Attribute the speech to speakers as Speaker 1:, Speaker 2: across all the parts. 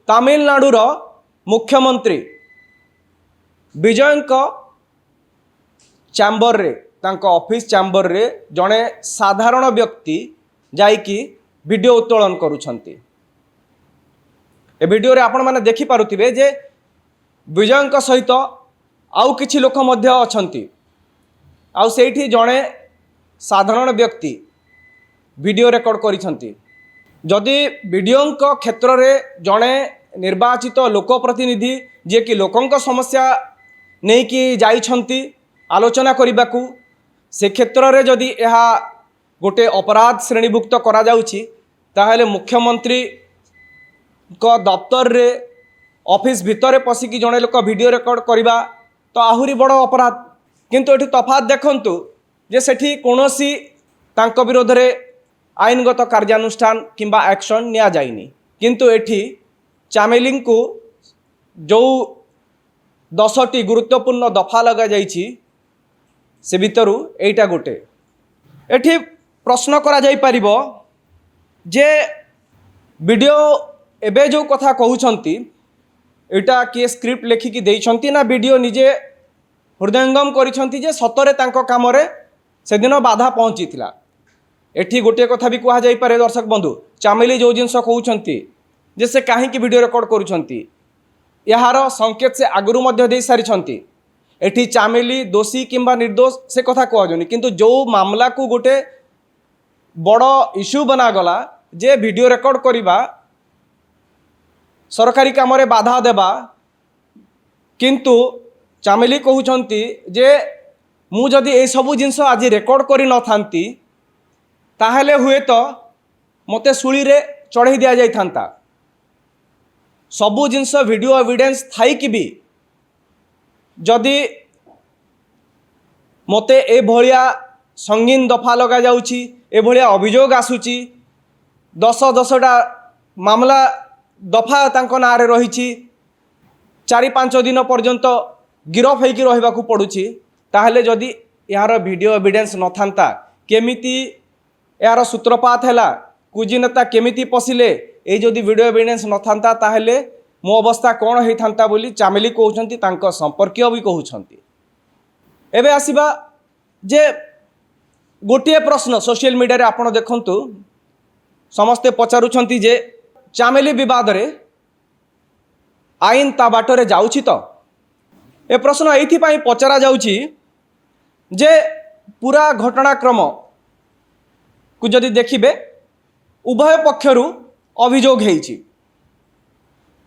Speaker 1: तामिलनाडुर मुख्यमंत्री विजयंक चैम्बर रे तांको ऑफिस चैम्बर रे जड़े साधारण व्यक्ति जाइकी वीडियो उत्तोलन करुछंती। ए वीडियो रे आपण माने देखि पारुथिबे जे विजयंक सहित आउ किछि लोक मध्य अछंती। आउ सेठी जड़े साधारण व्यक्ति वीडियो रेकॉर्ड करिछंती। जदि विजयंक क्षेत्र रे जड़े निर्वाचित लोक प्रतिनिधि जे कि लोकंक समस्या नहीं कि जाइछंती आलोचना करिबाकू से क्षेत्र रे जदि यह गोटे अपराध श्रेणीभुक्त करा जाउछि ताहेले मुख्यमंत्री को दफ्तर रे ऑफिस भितर पशिकी जड़े लोक वीडियो रेकॉर्ड करवा तो आहुरी बड़ अपराध। किंतु एठी तफात देखंतु जे सेठी कोनोसी तांको विरोध रे आईनगत कार्यानुष्ठान किंबा एक्शन निया जाइनी। किंतु एठी चामेली को जो 10टी गुरुत्वपूर्ण दफा लगा जाइछि से भितरु एटा गोटे। एठी प्रश्न करा जाई परिबो जे वीडियो एबे जो कथा कहउछंती एटा किए स्क्रिप्ट लेखिकी देइछंती ना वीडियो निजे हृदयंगम करिछंती जे सतरे तांको काम रे से दिन बाधा पहुंचीथिला। एठी गोटे कथा भी कहा जाई पारे दर्शक बंधु चामेली जो जिनस कहउछंती जे से काहे की वीडियो रिकॉर्ड करूछंती यार संकेत से आगुरु मध्य दे सारिछंती। एठी चामेली दोषी किंबा निर्दोष से कथा कहजोनी। किंतु जो मामला को गोटे बड़ इश्यू बना गला जे वीडियो रिकॉर्ड करिबा सरकारी काम रे बाधा देबा। किंतु चामेली कहउछंती जे मु जदि ए सबु जिनस आज रेकॉर्ड करि न थांती ताहेले हुए तो मते सुली रे चढ़ई दिया जाई थांता। सबु जिनस वीडियो एविडेंस थाई कि भी जदि मते ए भलिया संगीन दफा लगा जाउची ए भलिया अभियोग आसुची 10-10टा मामला दफा तांको नारे रहिची 4-5 दिन पर्यंत गिरफ होइकी रहिबाकू पड़ुची ताहले जदि यार वीडियो एविडेंस न थांता केमिति यार सूत्रपात हैला कुजी नेता केमिति पसिले ए जदि वीडियो एविडेंस न थांता ताहले मो अवस्था कौन होई थांता बोली चामेली कहउछंती तांको संपर्कीय भी कहउछंती। एबे आसीबा जे गोटे प्रश्न सोशल मीडिया रे आपण देखंतु समस्ते पचारुछंती जे चामेली विवाद रे आईन ता बाटरे जाउछि तो ए प्रश्न एथि पई पचरा जाउछि जे पूरा घटनाक्रम को जदि देखिबे उभय पक्षरु अभियोग हेइछि।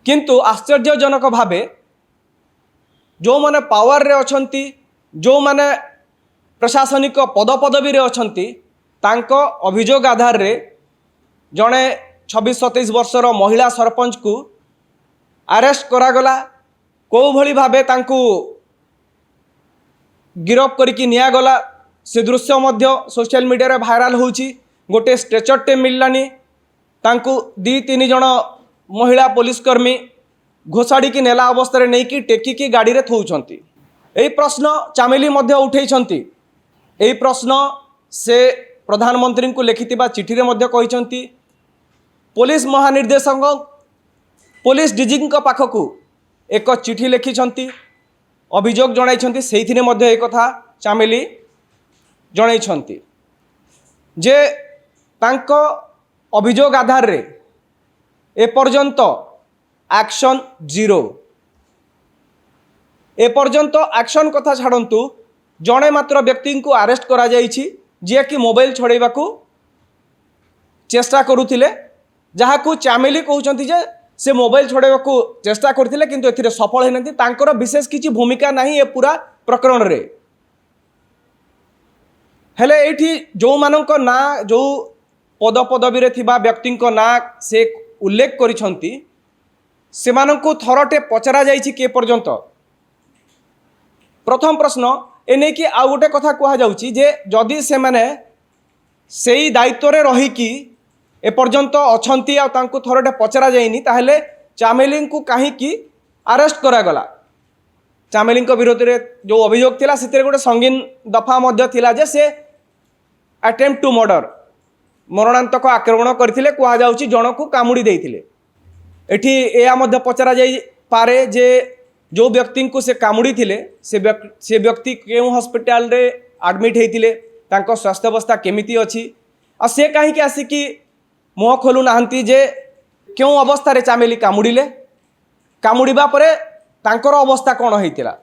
Speaker 1: किंतु आश्चर्यजनक भावे जो माने पावर रे अछंती जो माने प्रशासनिक पदपदवी रे अछंती तांको अभियोग आधार रे जड़े 26-27 वर्षर महिला सरपंच को अरेस्ट करागला। कौ भली भावे तांकु गिरफ करिकी निया गला से दृश्य मध्य सोशल मीडिया रे भाइराल होउची। गोटे स्ट्रेचर टे मिललानी तांकु 2-3 जण महिला पुलिसकर्मी घोषाड़ी की नेला अवस्था रे नहीं कि टेकी की गाड़ी रे थौछंती। एई प्रश्न चामेली मध्य उठैछंती। एई प्रश्न से प्रधानमंत्री को लिखिथिबा चिठी रे मध्य कहिछंती। पुलिस महानिर्देशक पुलिस डीजी पाखकू एक चिठी लिखिछंती अभियोग जणाइछंती। सेहिथिने मध्य एक कथा चामेली जणाइछंती जे तांको अभियोग आधार रे एपर्यंत एक्शन 0। एपर्यंत एक्शन कथा छाड़ंतु जड़े मात्र व्यक्ति को अरेस्ट करा जाइछि जे कि मोबाइल छड़ाइबाकू चेष्टा करुथिले जहाकू चामेली कहउछंती जे से मोबाइल छड़ाइबाकू चेष्टा करथिले किंतु एथिरे सफल हेनंती। तांकर विशेष किछि भूमिका नाही ए पूरा प्रकरण रे। हेले एठी जो मानक ना जो पदपदवी रे थिबा व्यक्ति को ना से उल्लेख करिछंती सेमानंकु थरटे पचरा जाइछि के पर्यंत। प्रथम प्रश्न एने कि आ गोटे कथा कहा जाउछि जे जदि से माने सेही दायित्व रे रही कि ए पर्यंत अछंती आ तांकु थरटे पचरा जाइनी ताहले चामेली को काहे कि अरेस्ट करा गला। चामेली विरोध रे जो अभियोग थिला सेते गोटे संगीन दफा मध्य थिला जे से अटेम्प्ट टू मर्डर मरणांतक आक्रमण करथिले कहा जाउछि जण को कामुडी देइथिले। एठी एया मध्य पचरा जाई पारे जे जो व्यक्ति को से कामुड़ी थिले से व्यक्ति केउं हॉस्पिटल रे एडमिट हेतिले तांको स्वास्थ्य अवस्था केमिति अछि आ से काहे कि आसी मुह खोलु नाहंती जे केउं अवस्था रे चामेली कामुड़िले कामुड़िबा परे तांकर अवस्था कोन हेतिला